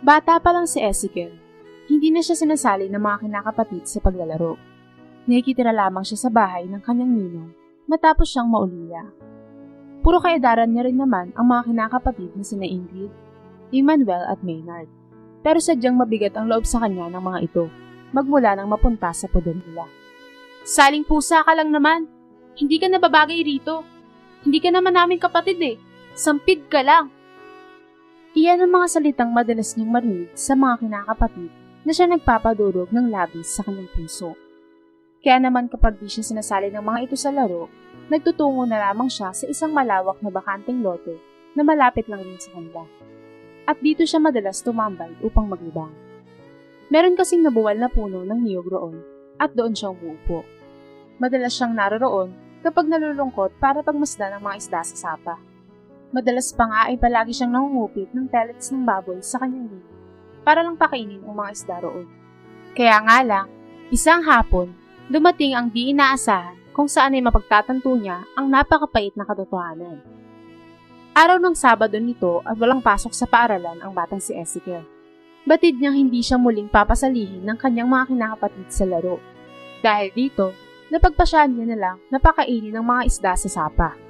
Bata pa lang si Ezekiel, hindi na siya sinasali ng mga kinakapatid sa paglalaro. Nakikitira lamang siya sa bahay ng kanyang ninong matapos siyang maulila. Puro kaedaran niya rin naman ang mga kinakapatid na sina Ingrid, Emmanuel at Maynard. Pero sadyang mabigat ang loob sa kanya ng mga ito, magmula nang mapunta sa poder nila. Saling pusa ka lang naman. Hindi ka nababagay rito. Hindi ka naman namin kapatid eh. Sampid ka lang. Iyan ang mga salitang madalas niyang marinig sa mga kinakapatid na siya nagpapadurog ng labis sa kanyang puso. Kaya naman kapag di siya sinasali ng mga ito sa laro, nagtutungo na lamang siya sa isang malawak na bakanting lote na malapit lang rin sa kanila. At dito siya madalas tumambay upang maglibang. Meron kasing nabuwal na puno ng niyog roon at doon siya umuupo. Madalas siyang naroroon kapag nalulungkot para pagmasdan ng mga isda sa sapa. Madalas pa nga ay palagi siyang nangungupit ng pellets ng baboy sa kanyang linya para lang pakainin ang mga isda roon. Kaya nga lang, isang hapon, dumating ang di inaasahan kung saan ay mapagtatanto niya ang napakapait na katotohanan. Araw ng Sabado nito at walang pasok sa paaralan ang batang si Ezekiel. Batid niyang hindi siya muling papasalihin ng kanyang mga kinakapatid sa laro. Dahil dito, napagpasyahan niya na lang na pakainin ng mga isda sa sapa.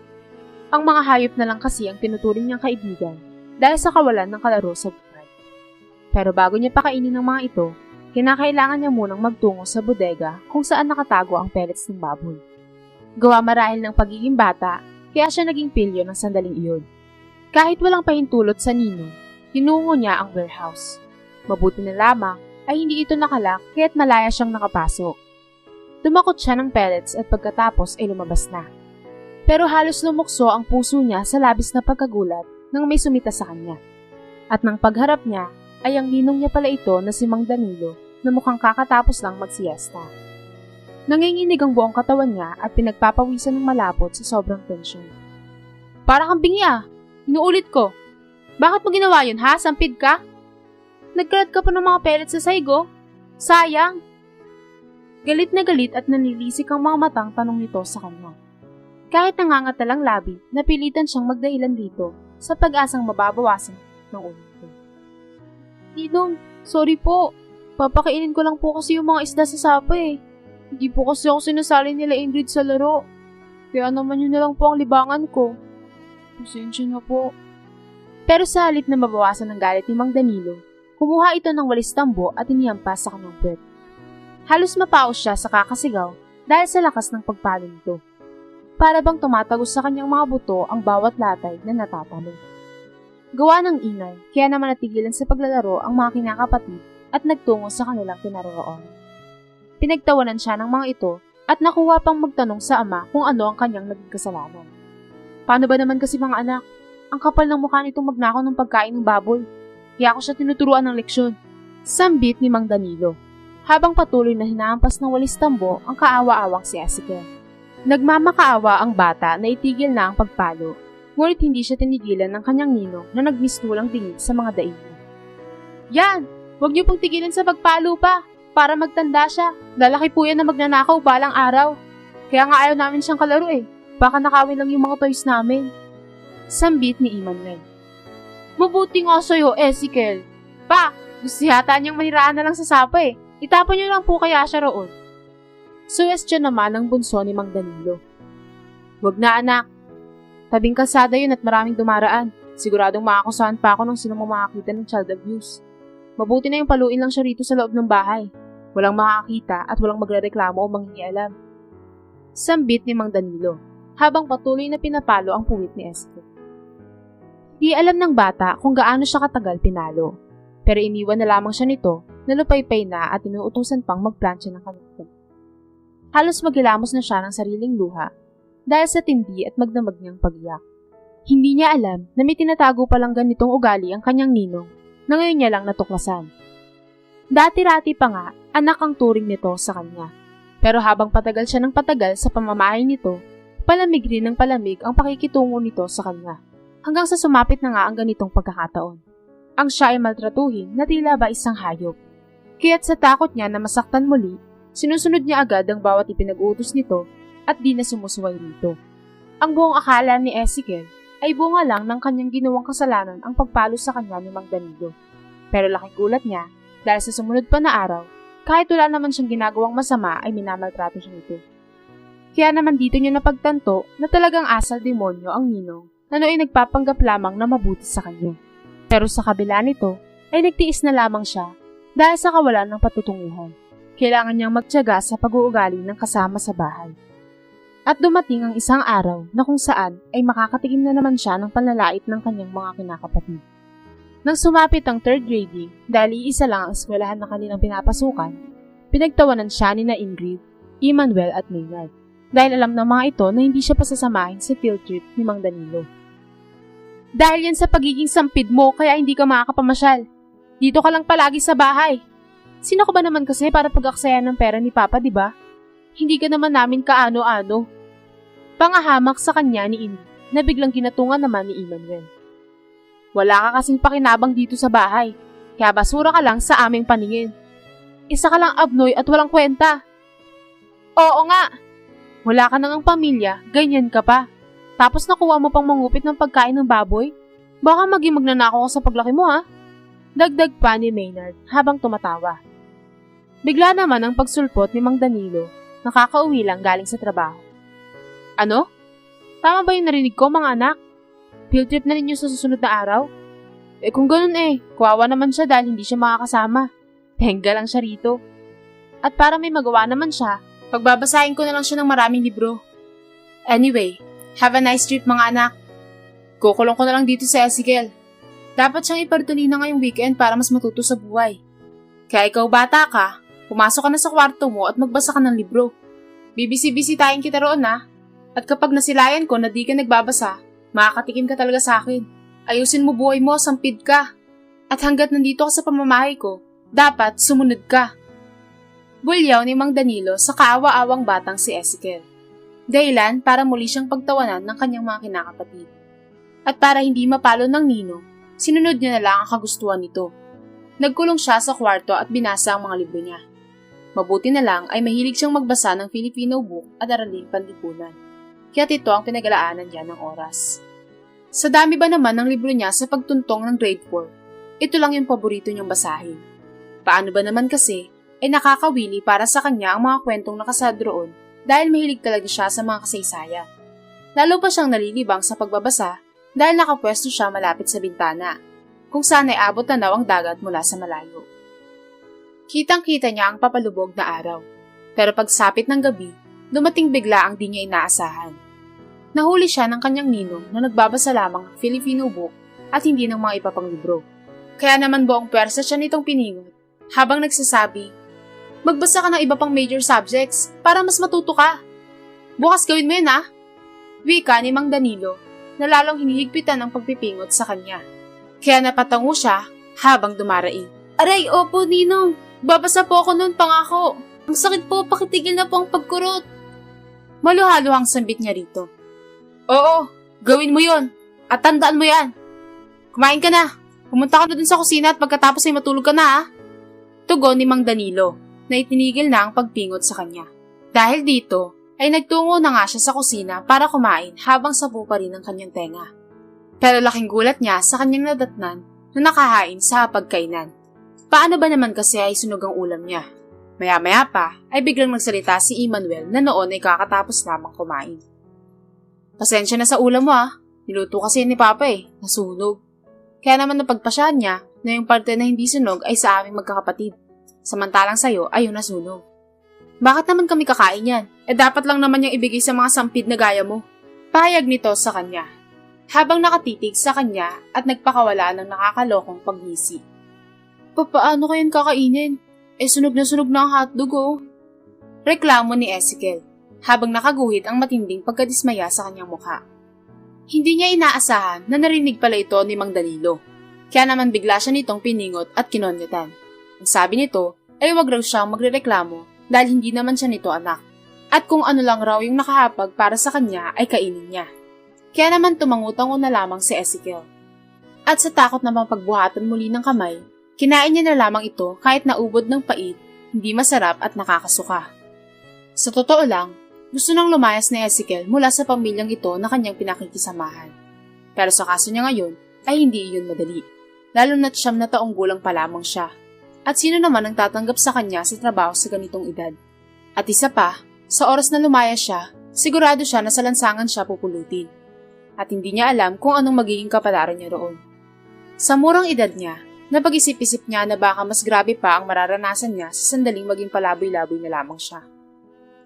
Ang mga hayop na lang kasi ang tinuturing niyang kaibigan dahil sa kawalan ng kalaro sa buhay. Pero bago niya pakainin ng mga ito, kinakailangan niya munang magtungo sa bodega kung saan nakatago ang pellets ng baboy. Gawa marahil ng pagiging bata, kaya siya naging pilyo ng sandaling iyon. Kahit walang pahintulot sa ninong, tinungo niya ang warehouse. Mabuti na lamang ay hindi ito nakalak kaya't malaya siyang nakapasok. Tumakot siya ng pellets at pagkatapos ay lumabas na. Pero halos lumukso ang puso niya sa labis na pagkagulat nang may sumita sa kanya. At nang pagharap niya ay ang ninong niya pala ito na si Mang Danilo na mukhang kakatapos lang magsiesta. Nanginginig ang buong katawan niya at pinagpapawisan ng malapot sa sobrang tensyon. Para kang bingi ah! Inuulit ko. Bakit mo ginawa yun ha? Sampid ka? Nagkalat ka pa ng mga pellets sa saigo? Sayang! Galit na galit at nanilisik ang mga matang tanong nito sa kanya. Kahit nangangatalang labi, napilitan siyang magdahilan dito sa pag-asang mababawasan ng ulo. Ninong, sorry po. Papakainin ko lang po kasi yung mga isda sa sapa eh. Hindi po kasi ako sinasali nila Ingrid sa laro. Kaya naman yun na lang po ang libangan ko. Pasensya na po. Pero sa halip na mabawasan ng galit ni Mang Danilo, kumuha ito ng walis tambo at inihampas sa kanyang puwet. Halos mapaos siya sa kakasigaw dahil sa lakas ng pagpalo nito. Para bang tumatagos sa kanyang mga buto ang bawat latay na natatalo. Gawa ng ingay, kaya naman natigilan sa paglalaro ang mga kinakapatid at nagtungo sa kanilang kinaroroonan. Pinagtawanan siya ng mga ito at nakuha pang magtanong sa ama kung ano ang kanyang naging kasalanan. Paano ba naman kasi mga anak? Ang kapal ng mukha nitong magnakaw ng pagkain ng baboy. Kaya ako siya tinuturuan ng leksyon. Sambit ni Mang Danilo, habang patuloy na hinahampas ng walis tambo ang kaawa-awang si Ezekiel. Nagmamakaawa ang bata na itigil na ang pagpalo, ngunit hindi siya tinigilan ng kanyang ninong na nagmistulang tingin sa mga daig niya. Yan! Huwag niyo pong tigilan sa pagpalo pa, para magtanda siya. Lalaki po yan na magnanakaw balang araw. Kaya nga ayaw namin siyang kalaro eh. Baka nakawin lang yung mga toys namin. Sambit ni Emmanuel. Mabuti nga sa'yo, Ezekiel. Pa, gusto yata niyang maniraan na lang sa sapa eh. Itapon niyo lang po kaya siya roon. Suwestyon naman ang bunso ni Mang Danilo. Huwag na anak. Tabing kalsada yun at maraming dumaraan. Siguradong makakusahan pa ako ng sinong makakita ng child abuse. Mabuti na yung paluin lang siya rito sa loob ng bahay. Walang makakita at walang magrereklamo o mangingialam. Sambit ni Mang Danilo, habang patuloy na pinapalo ang puwit ni Ezekiel. Di alam ng bata kung gaano siya katagal pinalo. Pero iniwan na lamang siya nito na lupaypay na at inuutusan pang magplansya ng kanutan. Halos magilamos na siya ng sariling luha dahil sa tindi at magdamag niyang pag-iyak. Hindi niya alam na may tinatago palang ganitong ugali ang kanyang ninong na ngayon niya lang natuklasan. Dati-rati pa nga, anak ang turing nito sa kanya. Pero habang patagal siya ng patagal sa pamamahay nito, palamig rin ng palamig ang pakikitungo nito sa kanya. Hanggang sa sumapit na nga ang ganitong pagkakataon. Ang siya ay maltratuhin na tila ba isang hayop. Kaya't sa takot niya na masaktan muli, sinusunod niya agad ang bawat ipinag-utos nito at di na sumusuway rito. Ang buong akala ni Ezekiel ay bunga lang ng kanyang ginawang kasalanan ang pagpalo sa kanya ni Mang Danilo. Pero laking gulat niya dahil sa sumunod pa na araw, kahit wala naman siyang ginagawang masama ay minamaltrato siya nito. Kaya naman dito niya napagtanto na talagang asal demonyo ang ninong na nooy nagpapanggap lamang na mabuti sa kanya. Pero sa kabila nito ay nagtiis na lamang siya dahil sa kawalan ng patutunguhan. Kailangan niyang magtiyaga sa pag-uugali ng kasama sa bahay. At dumating ang isang araw na kung saan ay makakatikim na naman siya ng panlalait ng kanyang mga kinakapatid. Nang sumapit ang third grading, dahil iisa lang ang eskwelahan na kanilang pinapasukan, pinagtawanan siya ni na Ingrid, Emmanuel at Maynard. Dahil alam ng mga ito na hindi siya pasasamahin sa field trip ni Mang Danilo. Dahil yan sa pagiging sampid mo kaya hindi ka makakapamasyal. Dito ka lang palagi sa bahay. Sino ka ba naman kasi para pag-aksayan ng pera ni Papa, di ba? Hindi ka naman namin kaano-ano. Pangahamak sa kanya ni Indi na biglang kinatungan naman ni Emmanuel. Wala ka kasing pakinabang dito sa bahay, kaya basura ka lang sa aming paningin. Isa ka lang abnoy at walang kwenta. Oo nga, wala ka nang pamilya, ganyan ka pa. Tapos nakuha mo pang mangupit ng pagkain ng baboy? Baka maging magnanakaw ka sa paglaki mo ha? Dagdag pa ni Maynard habang tumatawa. Bigla naman ang pagsulpot ni Mang Danilo, nakakauwi lang galing sa trabaho. Ano? Tama ba yung narinig ko mga anak? Field trip na ninyo sa susunod na araw? Kung ganun kuwawa naman siya dahil hindi siya makakasama. Tengga lang siya rito. At para may magawa naman siya, pagbabasahin ko na lang siya ng maraming libro. Anyway, have a nice trip mga anak. Kukulong ko na lang dito sa Ezekiel. Dapat siyang ipartulina ngayong weekend para mas matuto sa buhay. Kaya ikaw bata ka, pumasok ka na sa kwarto mo at magbasa ka ng libro. Bibisi-bisitahin kita roon ha. At kapag nasilayan ko na di ka nagbabasa, makakatikim ka talaga sa akin. Ayusin mo buhay mo, sampid ka. At hanggat nandito ka sa pamamahay ko, dapat sumunod ka. Bulyaw ni Mang Danilo sa kaawa-awang batang si Ezekiel. Dahilan para muli siyang pagtawanan ng kanyang mga kinakapatid. At para hindi mapalo ng ninong, sinunod niya na lang ang kagustuhan nito. Nagkulong siya sa kwarto at binasa ang mga libro niya. Mabuti na lang ay mahilig siyang magbasa ng Filipino book at araling panlipunan. Kaya't ito ang pinaglalaanan niya ng oras. Sa dami ba naman ng libro niya sa pagtuntong ng grade 4, ito lang yung paborito niyang basahin. Paano ba naman kasi ay nakakawili para sa kanya ang mga kwentong nakasad roon dahil mahilig talaga siya sa mga kasaysayan. Lalo pa siyang nalilibang sa pagbabasa dahil nakapwesto siya malapit sa bintana, kung saan ay abot tanaw ang dagat mula sa malayo. Kitang-kita niya ang papalubog na araw, pero pagsapit ng gabi, dumating bigla ang di niya inaasahan. Nahuli siya ng kanyang ninong na nagbabasa lamang ng Filipino book at hindi ng mga iba pang libro. Kaya naman buong pwersa siya nitong piningot habang nagsasabi, "Magbasa ka ng iba pang major subjects para mas matuto ka. Bukas gawin mo yun ha." Wika ni Mang Danilo na lalong hinihigpitan ang pagpipingot sa kanya. Kaya napatango siya habang dumaraing. "Aray, opo ninong. Babasa po ako noon, pangako. Ang sakit po, pakitigil na po ang pagkurot." Maluhaluhang sambit niya rito. "Oo, gawin mo yon. At tandaan mo yan. Kumain ka na. Pumunta ka na dun sa kusina at pagkatapos ay matulog ka na ha." Tugon ni Mang Danilo na itinigil na ang pagpingot sa kanya. Dahil dito, ay nagtungo na nga siya sa kusina para kumain habang sabu pa rin ang kanyang tenga. Pero laking gulat niya sa kanyang nadatnan na nakahain sa pagkainan. Paano ba naman kasi ay sunog ang ulam niya? Maya-maya pa ay biglang nagsalita si Emmanuel na noon ay kakatapos lamang kumain. "Pasensya na sa ulam mo niluto kasi ni Papa nasunog. Kaya naman napagpasyahan niya na yung parte na hindi sunog ay sa aming magkakapatid. Samantalang sa'yo ay yung nasunog. Bakit naman kami kakain yan? Dapat lang naman yung ibigay sa mga sampid na gaya mo." Pahayag nito sa kanya, habang nakatitig sa kanya at nagpakawala ng nakakalokong pagngisi. "Paano kayan kakainin? Sunog na ang hotdog Reklamo ni Ezekiel, habang nakaguhit ang matinding pagkadismaya sa kanyang mukha. Hindi niya inaasahan na narinig pala ito ni Mang Danilo. Kaya naman bigla siya nitong piningot at kinonyatan. Ang sabi nito ay wag raw siyang magrereklamo dahil hindi naman siya nito anak. At kung ano lang raw yung nakahapag para sa kanya ay kainin niya. Kaya naman tumangutango na lamang si Ezekiel. At sa takot na mapagbuhatan muli ng kamay, kinain niya na lamang ito kahit naubod ng pait, hindi masarap at nakakasuka. Sa totoo lang, gusto nang lumayas ni Ezekiel mula sa pamilyang ito na kanyang pinakikisamahan. Pero sa kaso niya ngayon ay hindi iyon madali. lalo na't 9 na taong gulang pa lamang siya. At sino naman ang tatanggap sa kanya sa trabaho sa ganitong edad? At isa pa, sa oras na lumaya siya, sigurado siya na sa lansangan siya pupulutin. At hindi niya alam kung anong magiging kapalaran niya roon. Sa murang edad niya, napag-isip-isip niya na baka mas grabe pa ang mararanasan niya sa sandaling maging palaboy-laboy na lamang siya.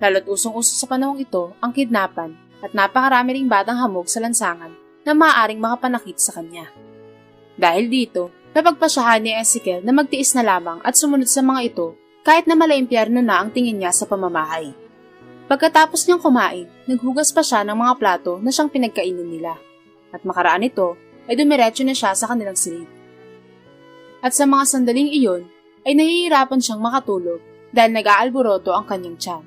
Lalo't usong-uso sa panahong ito ang kidnapan at napakarami ring batang hamog sa lansangan na maaaring makapanakit sa kanya. Dahil dito, napagpasyahan ni Ezekiel na magtiis na lamang at sumunod sa mga ito kahit na malaimpyerno na ang tingin niya sa pamamahay. Pagkatapos niyang kumain, naghugas pa siya ng mga plato na siyang pinagkainan nila. At makaraan ito, ay dumiretso na siya sa kanilang silid. At sa mga sandaling iyon, ay nahihirapan siyang makatulog dahil nag-aalboroto ang kanyang tiyan.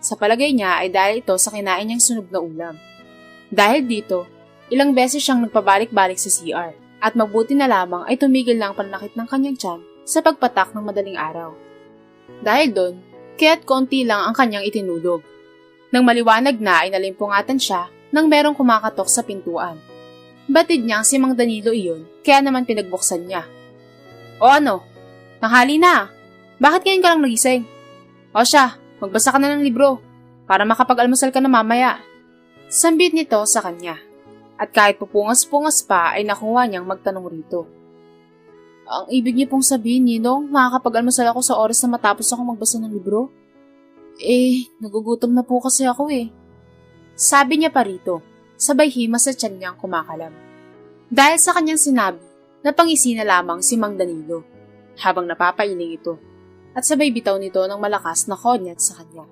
Sa palagay niya ay dahil ito sa kinain niyang sunog na ulam. Dahil dito, ilang beses siyang nagpabalik-balik sa CR at mabuti na lamang ay tumigil na ang pananakit ng kanyang tiyan sa pagpatak ng madaling araw. Dahil doon, kaya't konti lang ang kanyang itinulog. Nang maliwanag na ay nalimpungatan siya nang merong kumakatok sa pintuan. Batid niyang si Mang Danilo iyon, kaya naman pinagbuksan niya. O ano? Tanghali na. Bakit ngayon ka lang nagising? O siya, magbasa ka na ng libro para makapag-almusal ka na mamaya. Sambit nito sa kanya. At kahit pupungas-pungas pa ay nakuha niyang magtanong rito. Ang ibig niyo pong sabihin, Ninong, makakapag-almusal ako sa oras na matapos ako magbasa ng libro? Nagugutom na po kasi ako eh. Sabi niya pa rito, sabay himas sa tiyan niyang kumakalam. Dahil sa kanyang sinabi, napangisi na lamang si Mang Danilo, habang napapailing ito, at sabay bitaw nito ng malakas na konyat sa kanya.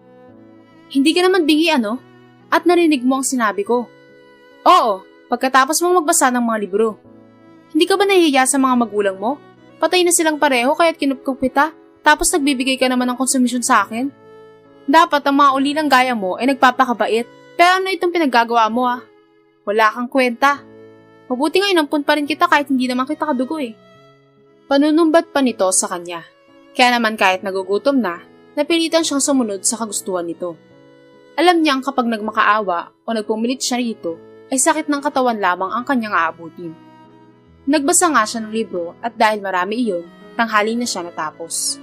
Hindi ka naman bingi ano? At narinig mo ang sinabi ko. Oo, pagkatapos mong magbasa ng mga libro. Hindi ka ba nahihiya sa mga magulang mo? Patay na silang pareho kaya't kinupkup kita, tapos nagbibigay ka naman ng konsumisyon sa akin? Dapat ang mga ulilang gaya mo ay nagpapakabait. Pero ano itong pinaggagawa mo ah? Wala kang kwenta. Mabuti nga inampun pa rin kita kahit hindi naman kita kadugo eh. Panunumbat pa nito sa kanya. Kaya naman kahit nagugutom na, napilitan siyang sumunod sa kagustuhan nito. Alam niyang kapag nagmakaawa o nagpumilit siya rito, ay sakit ng katawan lamang ang kanyang aabutin. Nagbasa nga siya ng libro at dahil marami iyon, tanghali na siya natapos.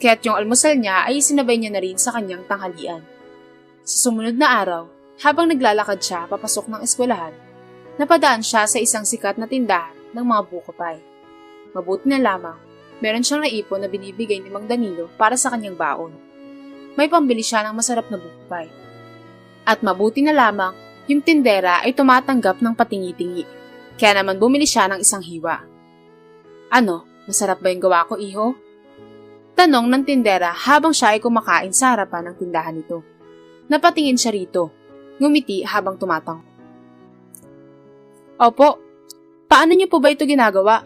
Kaya't yung almusal niya ay sinabay niya na rin sa kanyang tanghalian. Sa sumunod na araw, habang naglalakad siya papasok ng eskwelahan, napadaan siya sa isang sikat na tindahan ng mga buko pie. Mabuti na lamang, meron siyang naipon na binibigay ni Mang Danilo para sa kanyang baon. May pambili siya ng masarap na buko pie. At mabuti na lamang, yung tindera ay tumatanggap ng patingi-tingi. Kaya naman bumili siya ng isang hiwa. Ano, masarap ba yung gawa ko, iho? Tanong ng tindera habang siya ay kumakain sa harapan ng tindahan nito. Napatingin siya rito, ngumiti habang tumatang. Opo, paano niyo po ba ito ginagawa?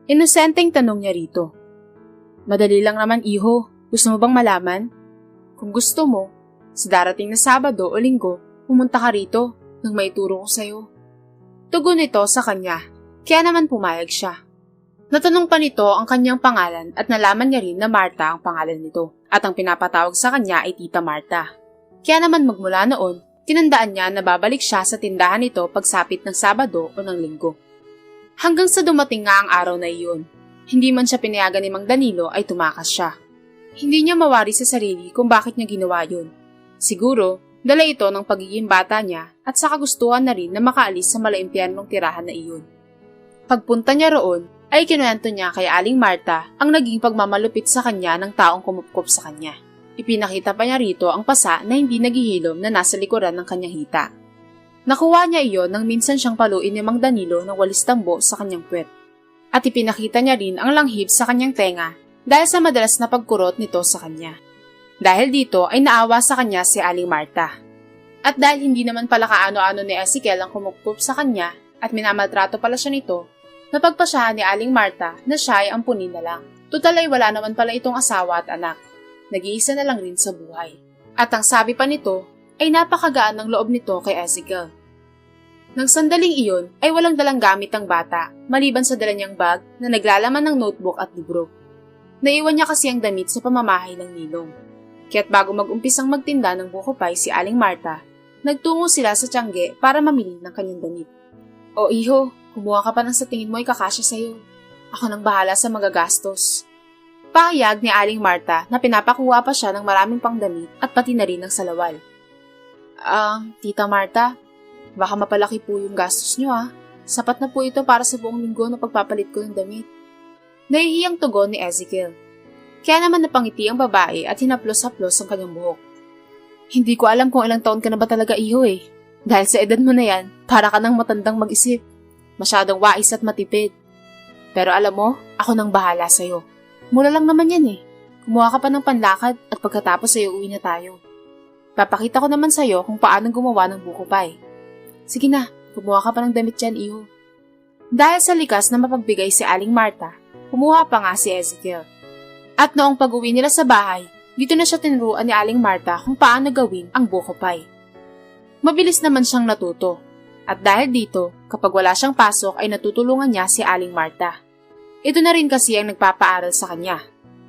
Inosenteng tanong niya rito. Madali lang naman, iho. Gusto mo bang malaman? Kung gusto mo, sa darating na Sabado o Linggo, pumunta ka rito nang maituro ko sa'yo. Tugon nito sa kanya, kaya naman pumayag siya. Natanong pa nito ang kanyang pangalan at nalaman niya rin na Marta ang pangalan nito at ang pinapatawag sa kanya ay Tita Marta. Kaya naman magmula noon, tinandaan niya na babalik siya sa tindahan nito pagsapit ng Sabado o ng Linggo. Hanggang sa dumating nga ang araw na iyon, hindi man siya pinayagan ni Mang Danilo ay tumakas siya. Hindi niya mawari sa sarili kung bakit niya ginawa yun. Siguro, dala ito ng pagiging bata niya at sa kagustuhan na rin na makaalis sa malaimpyernong tirahan na iyon. Pagpunta niya roon, ay kinuwento niya kay Aling Marta ang naging pagmamalupit sa kanya ng taong kumupkop sa kanya. Ipinakita pa niya rito ang pasa na hindi naghihilom na nasa likuran ng kanyang hita. Nakuha niya iyon nang minsan siyang paluin ni Mang Danilo ng walis tambo sa kanyang puwet. At ipinakita niya rin ang langhib sa kanyang tenga dahil sa madalas na pagkurot nito sa kanya. Dahil dito ay naawa sa kanya si Aling Marta. At dahil hindi naman pala kaano-ano ni Ezekiel ang kumupkop sa kanya at minamaltrato pala siya nito, napagpasyahan ni Aling Marta na siya ay ampunin na lang. Tutal ay wala naman pala itong asawa at anak. Nag-iisa na lang rin sa buhay. At ang sabi pa nito ay napakagaan ng loob nito kay Ezekiel. Nang sandaling iyon ay walang dalang gamit ang bata maliban sa dala niyang bag na naglalaman ng notebook at libro. Naiwan niya kasi ang damit sa pamamahay ng ninong. Kaya't bago mag-umpisang magtinda ng buko pie si Aling Marta, nagtungo sila sa Tiangge para mamili ng kanyang damit. O iho, kumuha ka pa ng sa tingin mo ay kakasya sa'yo. Ako nang bahala sa magagastos. Pahayag ni Aling Marta na pinapakuha pa siya ng maraming pangdamit at pati na rin ng salawal. Tita Marta, baka mapalaki po yung gastos niyo Sapat na po ito para sa buong linggo na pagpapalit ko ng damit. Nahihiyang tugon ni Ezekiel. Kaya naman napangiti ang babae at hinaplos-haplos ang kanyang buhok. Hindi ko alam kung ilang taon ka na ba talaga iho Dahil sa edad mo na yan, para ka nang matandang mag-isip. Masyadong wais at matipid. Pero alam mo, ako nang bahala sa'yo. Mura lang naman yan Kumuha ka pa ng panlakad at pagkatapos ay uwi na tayo. Papakita ko naman sa'yo kung paano gumawa ng buko pie. Sige na, kumuha ka pa ng damit dyan, iho. Dahil sa likas na mapagbigay si Aling Marta, kumuha pa nga si Ezekiel. At noong pag-uwi nila sa bahay, dito na siya tinuruan ni Aling Marta kung paano gawin ang buko pie. Mabilis naman siyang natuto. At dahil dito, kapag wala siyang pasok ay natutulungan niya si Aling Marta. Ito na rin kasi ang nagpapaaral sa kanya.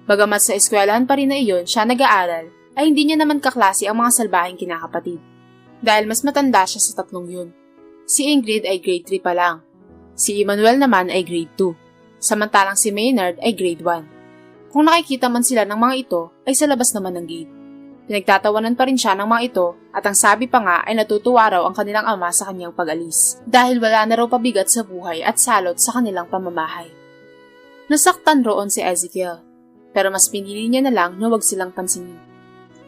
Bagamat sa eskwelahan pa rin na iyon siya nag-aaral, ay hindi niya naman kaklase ang mga salbahing kinakapatid. Dahil mas matanda siya sa tatlong yun. Si Ingrid ay grade 3 pa lang. Si Emmanuel naman ay grade 2. Samantalang si Maynard ay grade 1. Kung nakikita man sila ng mga ito, ay sa labas naman ng gate. Pinagtatawanan pa rin siya ng mga ito at ang sabi pa nga ay natutuwa raw ang kanilang ama sa kanyang pag-alis. Dahil wala na raw pabigat sa buhay at salot sa kanilang pamamahay. Nasaktan roon si Ezekiel, pero mas pinili niya na lang na huwag silang pansinin.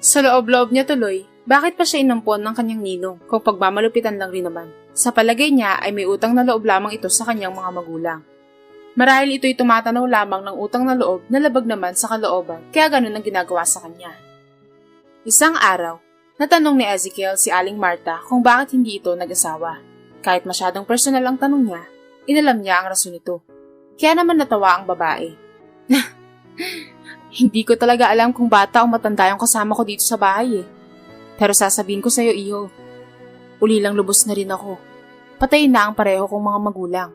Sa loob-loob niya tuloy, bakit pa siya inampon ng kanyang ninong kung pagmamalupitan lang rin naman? Sa palagay niya ay may utang na loob lamang ito sa kanyang mga magulang. Marahil ito'y tumatanaw lamang ng utang na loob na labag naman sa kalooban, kaya ganun ang ginagawa sa kanya. Isang araw, natanong ni Ezekiel si Aling Marta kung bakit hindi ito nag-asawa. Kahit masyadong personal ang tanong niya, inalam niya ang rason nito. Kaya naman natawa ang babae. Hindi ko talaga alam kung bata o matanda yung kasama ko dito sa bahay Pero sasabihin ko sa'yo, iho. Uli lang lubos na rin ako. Patayin na ang pareho kong mga magulang.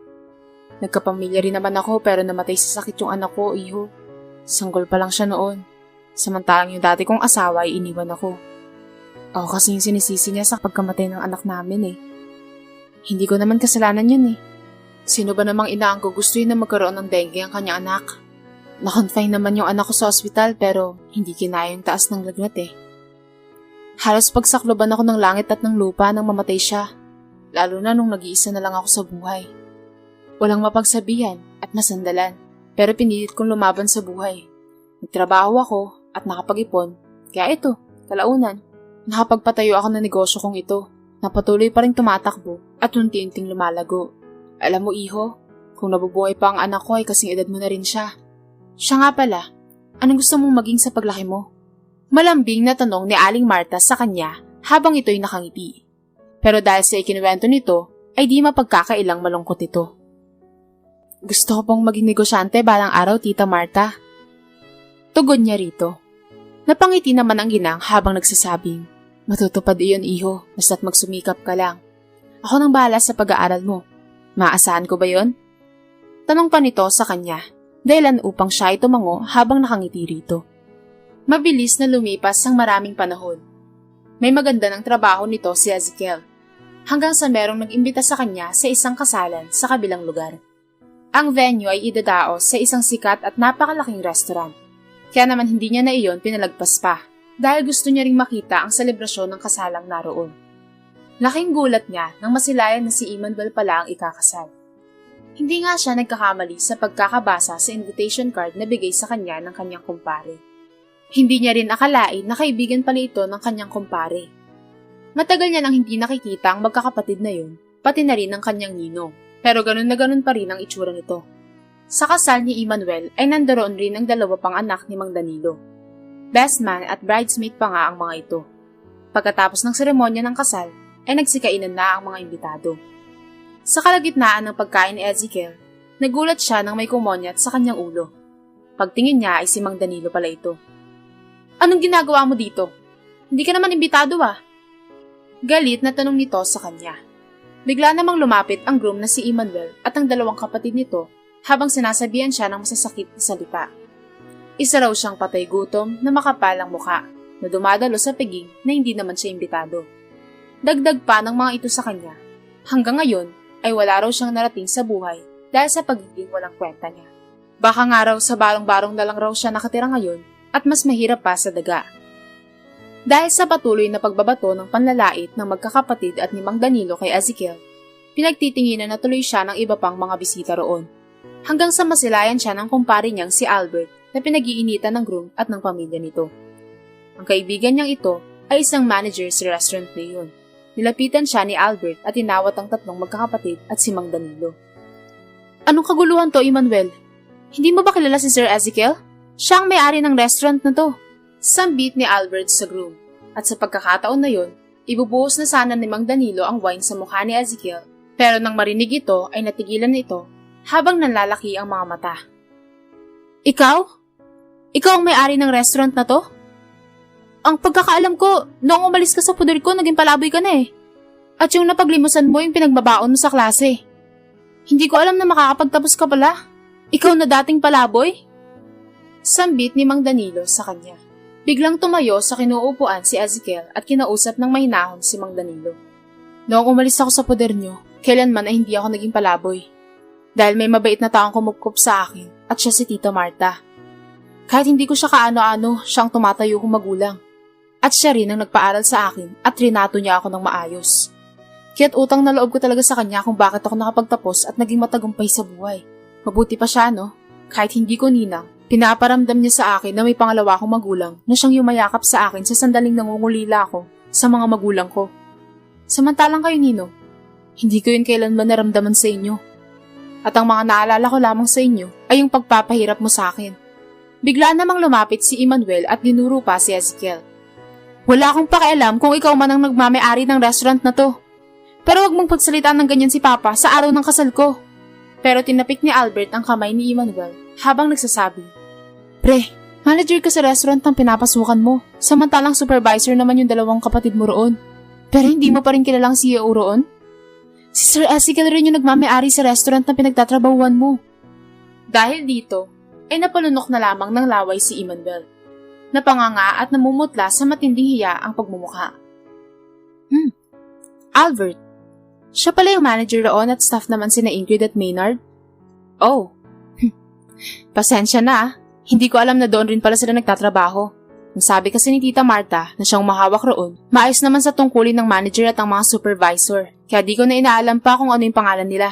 Nagkapamilya rin naman ako pero namatay sa sakit yung anak ko, iho. Sanggol pa lang siya noon. Samantalang yung dati kong asawa ay iniwan ako. Ako kasi yung sinisisi niya sa pagkamatay ng anak namin Hindi ko naman kasalanan yun Sino ba namang ina ang gugustuhin na magkaroon ng dengue ang kanyang anak? Na-confine naman yung anak ko sa ospital pero hindi kinaya yung taas ng lagnat Halos pagsakloban ako ng langit at ng lupa nang mamatay siya. Lalo na nung nag-iisa na lang ako sa buhay. Walang mapagsabihan at masandalan pero pinilit kong lumaban sa buhay. Nagtrabaho ako at nakapag-ipon. Kaya ito, kalaunan, nakapagpatayo ako ng negosyo kong ito na patuloy pa rin tumatakbo at unti-unting lumalago. Alam mo, iho, kung nabubuhay pa ang anak ko ay kasing edad mo na rin siya. Siya nga pala, anong gusto mong maging sa paglaki mo? Malambing na tanong ni Aling Marta sa kanya habang ito'y nakangiti. Pero dahil sa ikinuwento nito, ay di mapagkakailang malungkot ito. Gusto ko pong maging negosyante balang araw, Tita Marta. Tugon niya rito. Napangiti naman ang ginang habang nagsasabing, matutupad iyon, iho, basta't magsumikap ka lang. Ako nang bahala sa pag-aaral mo. Maasahan ko ba yon? Tanong pa nito sa kanya, dahilan upang siya ay tumango habang nakangiti rito. Mabilis na lumipas ang maraming panahon. May maganda ng trabaho nito si Ezekiel, hanggang sa merong nag-imbita sa kanya sa isang kasalan sa kabilang lugar. Ang venue ay idadaos sa isang sikat at napakalaking restaurant. Kaya naman hindi niya na iyon pinalagpas pa, dahil gusto niya ring makita ang selebrasyon ng kasalang naroon. Laking gulat niya nang masilayan na si Emmanuel pala ang ikakasal. Hindi nga siya nagkakamali sa pagkakabasa sa invitation card na bigay sa kanya ng kanyang kumpare. Hindi niya rin akalain na kaibigan pala ito ng kanyang kumpare. Matagal niya nang hindi nakikita ang magkakapatid na yun, pati na rin ang kanyang ninong. Pero ganun na ganun pa rin ang itsura nito. Sa kasal ni Emmanuel ay nandaroon rin ang dalawa pang anak ni Mang Danilo. Best man at bridesmaid pa nga ang mga ito. Pagkatapos ng seremonya ng kasal, ay nagsikainan na ang mga imbitado. Sa kalagitnaan ng pagkain ni Ezekiel, nagulat siya nang may kumonyat sa kanyang ulo. Pagtingin niya ay si Mang Danilo pala ito. Anong ginagawa mo dito? Hindi ka naman imbitado Galit na tanong nito sa kanya. Bigla namang lumapit ang groom na si Emmanuel at ang dalawang kapatid nito habang sinasabihan siya ng masasakit na salita. Isa raw siyang patay gutom na makapalang muka na dumadalo sa piging na hindi naman siya imbitado. Dagdag pa ng mga ito sa kanya. Hanggang ngayon ay wala raw siyang narating sa buhay dahil sa pagiging walang kwenta niya. Baka nga raw sa barong-barong na lang raw siya nakatira ngayon at mas mahirap pa sa daga. Dahil sa patuloy na pagbabato ng panlalait ng magkakapatid at ni Mang Danilo kay Ezekiel, pinagtitinginan na tuloy siya ng iba pang mga bisita roon. Hanggang sa masilayan siya ng kumpare niyang si Albert na pinag-iinitan ng groom at ng pamilya nito. Ang kaibigan niyang ito ay isang manager sa restaurant na iyon. Nilapitan siya ni Albert at tinawat ang tatlong magkakapatid at si Mang Danilo. Anong kaguluhan to, Emmanuel? Hindi mo ba kilala si Sir Ezekiel? Siya ang may-ari ng restaurant na to. Sambit ni Albert sa groom. At sa pagkakataon na yon, ibubuhos na sana ni Mang Danilo ang wine sa mukha ni Ezekiel. Pero nang marinig ito ay natigilan ito habang nanlalaki ang mga mata. Ikaw? Ikaw ang may-ari ng restaurant na to? Ang pagkakaalam ko, noong umalis ka sa puder ko, naging palaboy ka na eh. At yung napaglimusan mo yung pinagbabaon mo sa klase. Hindi ko alam na makakapagtapos ka pala. Ikaw na dating palaboy? Sambit ni Mang Danilo sa kanya. Biglang tumayo sa kinuupuan si Ezekiel at kinausap ng mahinahon si Mang Danilo. Noong umalis ako sa puder nyo, kailanman ay hindi ako naging palaboy. Dahil may mabait na taong kumupkup sa akin at siya si Tita Marta. Kahit hindi ko siya kaano-ano, siyang tumatayo kong magulang. At siya rin ang nagpaaral sa akin at trinato niya ako ng maayos. Kaya't utang na loob ko talaga sa kanya kung bakit ako nakapagtapos at naging matagumpay sa buhay. Mabuti pa siya, no? Kahit hindi ko ninang, pinaparamdam niya sa akin na may pangalawa akong magulang na siyang yumayakap sa akin sa sandaling nangungulila ako sa mga magulang ko. Samantalang kayo, Nino, hindi ko yun kailanman naramdaman sa inyo. At ang mga naalala ko lamang sa inyo ay yung pagpapahirap mo sa akin. Bigla namang lumapit si Emmanuel at dinuro pa si Ezekiel. Wala akong pakialam kung ikaw man ang nagmamay-ari ng restaurant na to. Pero wag mong pagsalitaan ng ganyan si Papa sa araw ng kasal ko. Pero tinapik ni Albert ang kamay ni Emmanuel habang nagsasabi, Pre, manager ka sa restaurant ng pinapasukan mo, samantalang supervisor naman yung dalawang kapatid mo roon. Pero hindi mo pa rin kilalang CEO roon? Si Sir Ezekiel rin yung nagmamay-ari sa restaurant na pinagtatrabahuan mo. Dahil dito, ay napalunok na lamang ng laway si Emmanuel. Napanganga at namumutla sa matinding hiya ang pagmumukha. Albert, siya pala yung manager roon at staff naman sina Ingrid at Maynard? Oh, pasensya na. Hindi ko alam na doon rin pala sila nagtatrabaho. Ang sabi kasi ni Tita Marta na siyang mahawak roon, maayos naman sa tungkulin ng manager at ang mga supervisor. Kaya di ko na inaalam pa kung ano yung pangalan nila.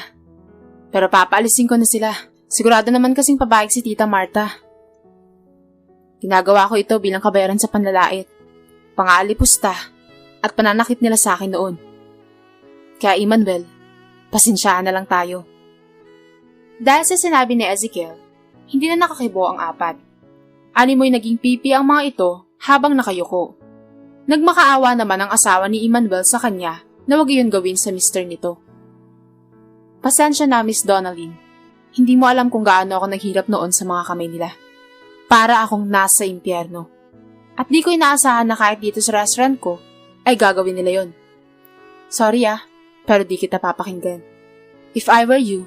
Pero papaalisin ko na sila. Sigurado naman kasing pabayag si Tita Marta. Ginagawa ko ito bilang kabayaran sa panlalait, pang-aalipusta, at pananakit nila sa akin noon. Kaya Emmanuel, pasensyaan na lang tayo. Dahil sa sinabi ni Ezekiel, hindi na nakakibo ang apat. Animoy naging pipi ang mga ito habang nakayuko. Nagmakaawa naman ang asawa ni Emmanuel sa kanya na wag iyon gawin sa mister nito. Pasensya na, Miss Donnelly. Hindi mo alam kung gaano ako naghirap noon sa mga kamay nila. Para akong nasa impyerno. At di ko inaasahan na kahit dito sa restaurant ko, ay gagawin nila yon. Sorry pero di kita papakinggan. If I were you,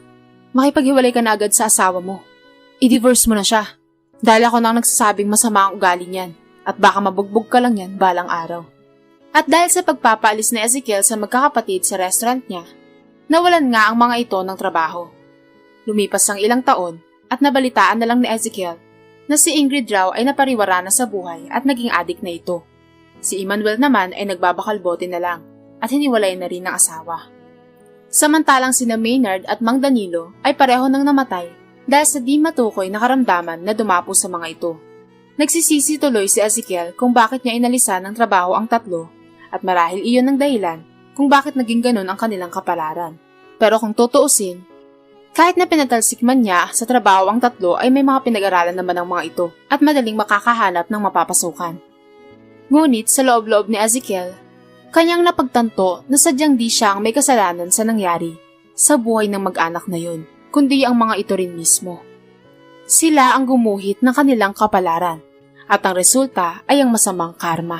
makipaghiwalay ka na agad sa asawa mo. I-divorce mo na siya. Dahil ako nang nagsasabing masama ang ugali niyan at baka mabugbog ka lang yan balang araw. At dahil sa pagpapaalis ni Ezekiel sa magkakapatid sa restaurant niya, nawalan nga ang mga ito ng trabaho. Lumipas ang ilang taon at nabalitaan na lang ni Ezekiel na si Ingrid raw ay napariwara na sa buhay at naging adik na ito. Si Emmanuel naman ay nagbabakalbote na lang at hiniwalay na rin ng asawa. Samantalang sina Maynard at Mang Danilo ay pareho nang namatay dahil sa di matukoy na karamdaman na dumapo sa mga ito. Nagsisisi tuloy si Ezekiel kung bakit niya inalisan ng trabaho ang tatlo at marahil iyon ang dahilan kung bakit naging ganun ang kanilang kapalaran. Pero kung tutuusin, kahit na pinatalsik man niya sa trabaho ang tatlo ay may mga pinag-aralan naman ang mga ito at madaling makakahanap ng mapapasukan. Ngunit sa loob-loob ni Ezekiel, kanyang napagtanto na sadyang di siya ang may kasalanan sa nangyari sa buhay ng mag-anak na yun, kundi ang mga ito rin mismo. Sila ang gumuhit ng kanilang kapalaran at ang resulta ay ang masamang karma.